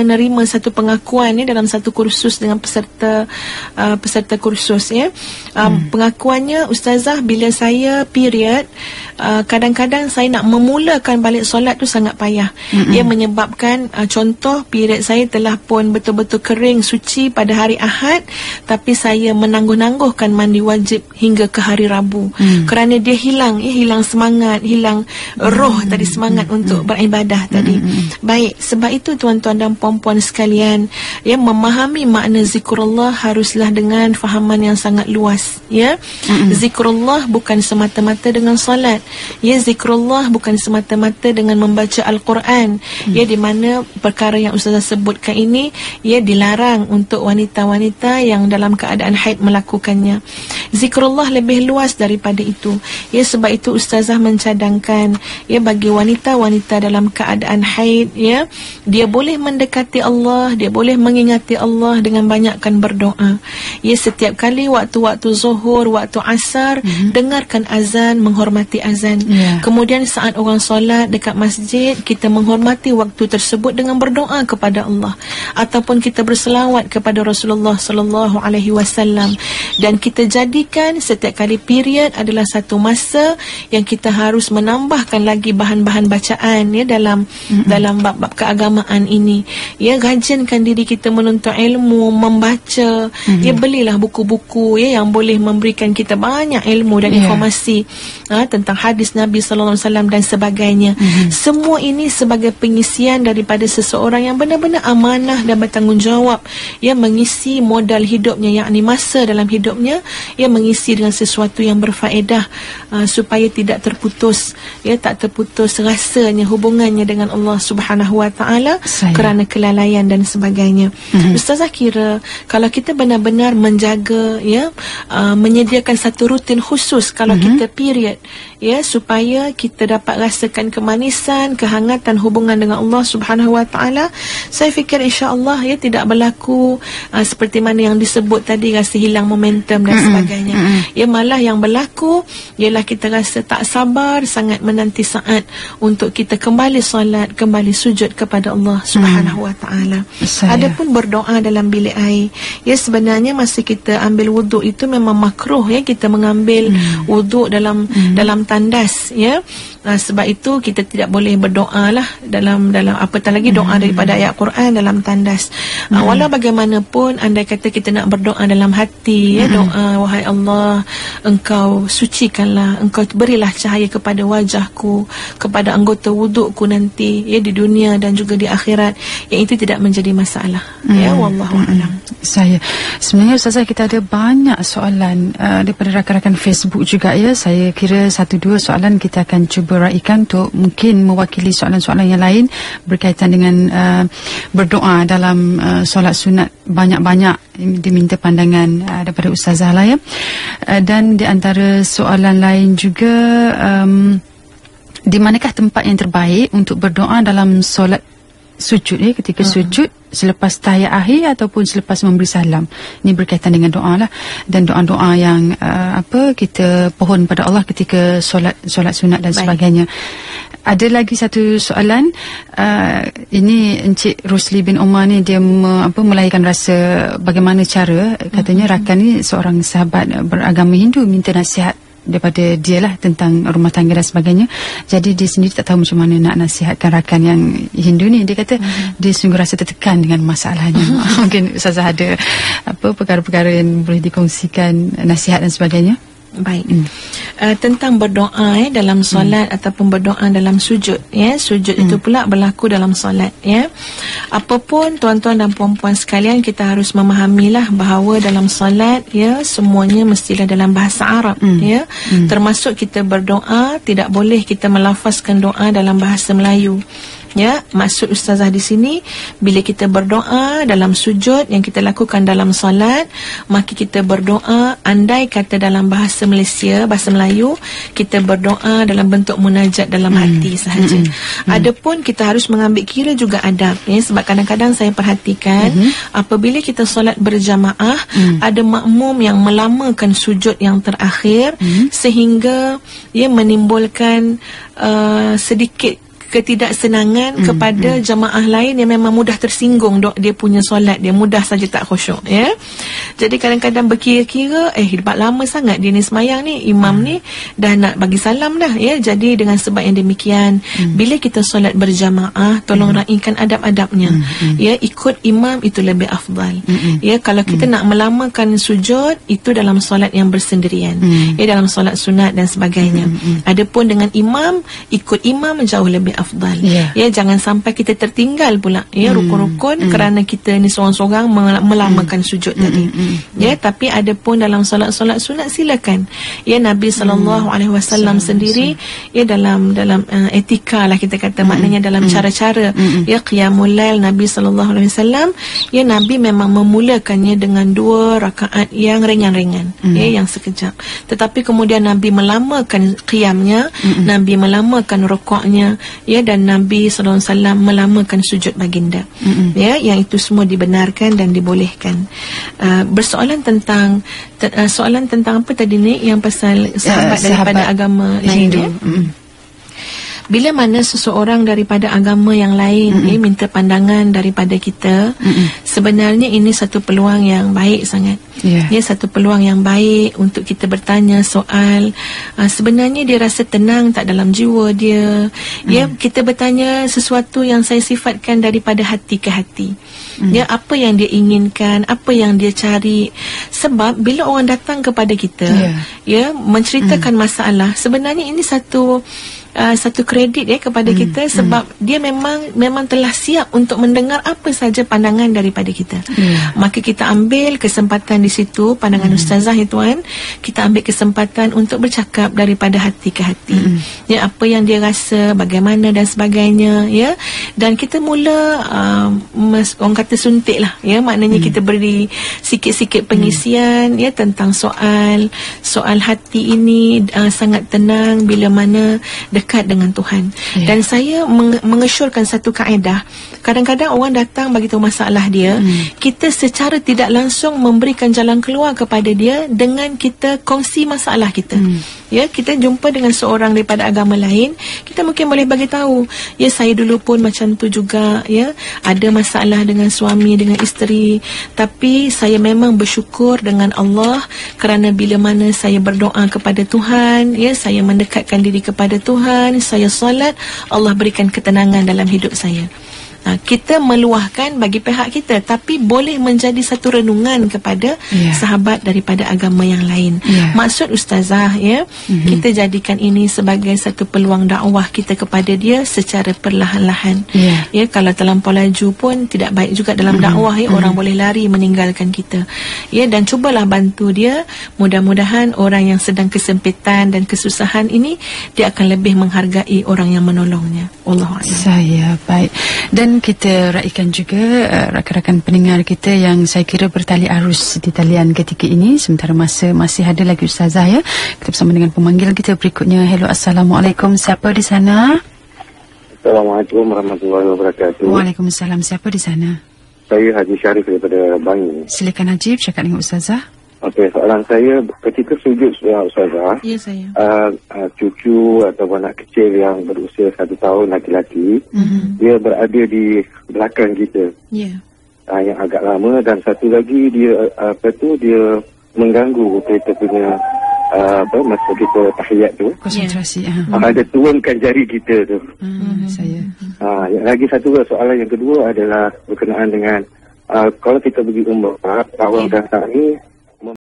menerima satu pengakuan dalam satu kursus dengan peserta kursus pengakuannya, ustazah, bila saya period kadang-kadang saya nak memulakan balik solat tu sangat payah. Ia menyebabkan contoh period saya telah pun betul-betul kering suci pada hari Ahad, tapi saya menangguh-nangguhkan mandi wajib hingga ke hari Rabu kerana dia hilang semangat, hilang roh tadi, semangat untuk beribadah tadi. Baik, sebab itu tuan-tuan dan puan-puan sekalian, memahami makna zikrullah haruslah dengan fahaman yang sangat luas. Zikrullah bukan semata-mata dengan salat. Zikrullah bukan semata-mata dengan membaca Al-Quran. Di mana perkara yang ustazah sebutkan ini dilarang untuk wanita-wanita yang dalam keadaan haid melakukannya. Zikrullah lebih luas daripada itu. Sebab itu ustazah mencadangkan bagi wanita-wanita dalam keadaan haid, dia boleh mendekati Allah, dia boleh mengingati Allah dengan banyakkan berdoa. Setiap kali waktu-waktu zuhur, waktu asar, dengarkan azan, menghormati azan. Kemudian saat orang solat dekat masjid, kita menghormati waktu tersebut dengan berdoa kepada Allah, ataupun kita berselawat kepada Rasulullah sallallahu alaihi wasallam. Dan kita jadikan setiap kali period adalah satu masa yang kita harus menambahkan lagi bahan-bahan bacaan dalam bab-bab keagamaan ini. Rajinkan diri kita menuntut ilmu, membaca. Belilah buku-buku yang boleh memberikan kita banyak ilmu dan informasi tentang hadis Nabi sallallahu alaihi wasallam dan sebagainya. Semua ini sebagai pengisian daripada seseorang yang benar-benar amanah dan bertanggungjawab, mengisi modal hidupnya, yakni masa dalam hidupnya, mengisi dengan sesuatu yang berfaedah, supaya tidak terputus, tak terputus rasanya hubungannya dengan Allah Subhanahu wa taala kerana kelalaian dan sebagainya. Ustazah kira kalau kita benar-benar menjaga, menyediakan satu rutin khusus kalau kita period, supaya kita dapat rasakan kemanisan, kehangatan hubungan dengan Allah Subhanahu wa taala, saya fikir insya-Allah tidak berlaku seperti mana yang disebut tadi, rasa hilang momentum dan sebagainya. Malah yang berlaku ialah kita rasa tak sabar sangat menanti saat untuk kita kembali solat, kembali sujud kepada Allah Subhanahu wa taala. Adapun berdoa dalam bilik air, sebenarnya masa kita ambil wuduk itu memang makruh kita mengambil wuduk dalam tandas, sebab itu kita tidak boleh berdoa lah dalam apatah lagi doa daripada ayat Quran dalam tandas. Walau bagaimanapun andai kata kita nak berdoa dalam hati, doa, wahai Allah, engkau sucikanlah, engkau berilah cahaya kepada wajahku, kepada anggota wudukku nanti di dunia dan juga di akhirat, yang itu tidak menjadi masalah. Wallahu a'lam. Sebenarnya ustazah, kita ada banyak soalan daripada rakan-rakan Facebook juga. Saya kira 1-2 soalan kita akan cuba raikan untuk mungkin mewakili soalan-soalan yang lain berkaitan dengan berdoa dalam solat sunat. Banyak-banyak diminta pandangan daripada ustazah lah dan di antara soalan lain juga, di manakah tempat yang terbaik untuk berdoa dalam solat sujud ketika sujud, selepas tahiyat akhir ataupun selepas memberi salam? Ini berkaitan dengan doa lah, dan doa-doa yang kita pohon pada Allah ketika solat sunat dan sebagainya. Ada lagi satu soalan, ini Encik Rosli bin Omar ni, dia melahirkan rasa bagaimana cara, katanya rakan ni seorang sahabat beragama Hindu minta nasihat daripada dia lah tentang rumah tangga dan sebagainya. Jadi dia sendiri tak tahu macam mana nak nasihatkan rakan yang Hindu ni. Dia kata dia sungguh rasa tertekan dengan masalahnya. Mungkin ustazah ada perkara-perkara yang boleh dikongsikan, nasihat dan sebagainya. Baik. Tentang berdoa dalam solat ataupun berdoa dalam sujud, sujud itu pula berlaku dalam solat. Apapun tuan-tuan dan puan-puan sekalian, kita harus memahamilah bahawa dalam solat semuanya mestilah dalam bahasa Arab. Termasuk kita berdoa, tidak boleh kita melafazkan doa dalam bahasa Melayu. Maksud ustazah di sini, bila kita berdoa dalam sujud yang kita lakukan dalam solat, maka kita berdoa andai kata dalam bahasa Malaysia, bahasa Melayu, kita berdoa dalam bentuk munajat dalam hati sahaja. Adapun kita harus mengambil kira juga adab, sebab kadang-kadang saya perhatikan apabila kita solat berjamaah, ada makmum yang melamakan sujud yang terakhir sehingga ia menimbulkan sedikit ketidaksenangan kepada jemaah lain yang memang mudah tersinggung dia punya solat, dia mudah saja tak khusyuk, ya. Jadi kadang-kadang berkira-kira dapat lama sangat dia ni semayang ni, imam ni dah nak bagi salam dah, ya. Jadi dengan sebab yang demikian, bila kita solat berjamaah, tolong raikan adab-adabnya, ya. Ikut imam itu lebih afdal, ya. Kalau kita nak melamakan sujud, itu dalam solat yang bersendirian, ya, dalam solat sunat dan sebagainya. Adapun dengan imam, ikut imam jauh lebih afdal, ya. Jangan sampai kita tertinggal pula, ya, rukun-rukun kerana kita ni seorang-seorang melamakan sujud tadi, ya. Tapi adapun dalam solat-solat sunat, silakan, ya. Nabi SAW sendiri, ya, dalam etika lah kita kata, maknanya dalam cara-cara, ya, qiyamul lail Nabi SAW, ya, Nabi memang memulakannya dengan 2 rakaat yang ringan-ringan, ya, yang sekejap. Tetapi kemudian Nabi melamakan qiyamnya, Nabi melamakan rukuknya, ya, dan Nabi SAW melamakan sujud baginda, ya, yang itu semua dibenarkan dan dibolehkan. Bersoalan tentang soalan tentang apa tadi ni, yang pasal sahabat daripada agama lain, ya. Bila mana seseorang daripada agama yang lain minta pandangan daripada kita, sebenarnya ini satu peluang yang baik sangat, ya, satu peluang yang baik untuk kita bertanya soal. Sebenarnya dia rasa tenang tak dalam jiwa dia, ya. Kita bertanya sesuatu yang saya sifatkan daripada hati ke hati, ya, apa yang dia inginkan, apa yang dia cari. Sebab bila orang datang kepada kita, ya, menceritakan masalah, sebenarnya ini satu kredit, ya, kepada kita, sebab dia memang telah siap untuk mendengar apa saja pandangan daripada kita. Maka kita ambil kesempatan di situ, pandangan ustazah ya tuan, kita ambil kesempatan untuk bercakap daripada hati ke hati, ya, apa yang dia rasa, bagaimana dan sebagainya, ya. Dan kita mula orang kata suntik lah, ya, maknanya kita beri sikit-sikit pengisian, ya, tentang soal hati ini sangat tenang bila mana dekat dengan Tuhan. Dan saya mengesyorkan satu kaedah. Kadang-kadang orang datang bagi tahu masalah dia, kita secara tidak langsung memberikan jalan keluar kepada dia dengan kita kongsi masalah kita. Ya, kita jumpa dengan seorang daripada agama lain, kita mungkin boleh bagi tahu, ya, saya dulu pun macam tu juga, ya, ada masalah dengan suami, dengan isteri, tapi saya memang bersyukur dengan Allah kerana bila mana saya berdoa kepada Tuhan, ya, saya mendekatkan diri kepada Tuhan, saya solat, Allah berikan ketenangan dalam hidup saya. Kita meluahkan bagi pihak kita, tapi boleh menjadi satu renungan kepada sahabat daripada agama yang lain. Maksud ustazah, ya, kita jadikan ini sebagai satu peluang dakwah kita kepada dia secara perlahan-lahan. Ya, kalau terlampau laju pun tidak baik juga dalam dakwah, ya, orang boleh lari meninggalkan kita. Ya, dan cubalah bantu dia. Mudah-mudahan orang yang sedang kesempitan dan kesusahan ini, dia akan lebih menghargai orang yang menolongnya. Allahuakbar. Saya baik. Dan kita raikan juga rakan-rakan pendengar kita yang saya kira bertali arus di talian ketika ini, sementara masa masih ada lagi ustazah, ya. Kita bersama dengan pemanggil kita berikutnya. Hello, Assalamualaikum, siapa di sana? Assalamualaikum warahmatullahi wabarakatuh. Waalaikumsalam, siapa di sana? Saya Haji Syarif daripada Bangi. Silakan Haji, cakap dengan ustazah. Okey, soalan saya, ketika sujud ustazah, Ya, saya. Cucu atau anak kecil yang berusia 1 tahun laki-laki, dia berada di belakang kita, yang agak lama, dan satu lagi dia dia mengganggu kita punya masa kita tahiyat tu, konsentrasi. ada turunkan jari kita tu. Saya. Yang lagi satu soalan yang kedua adalah berkenaan dengan kalau kita pergi umrah, awal datang ni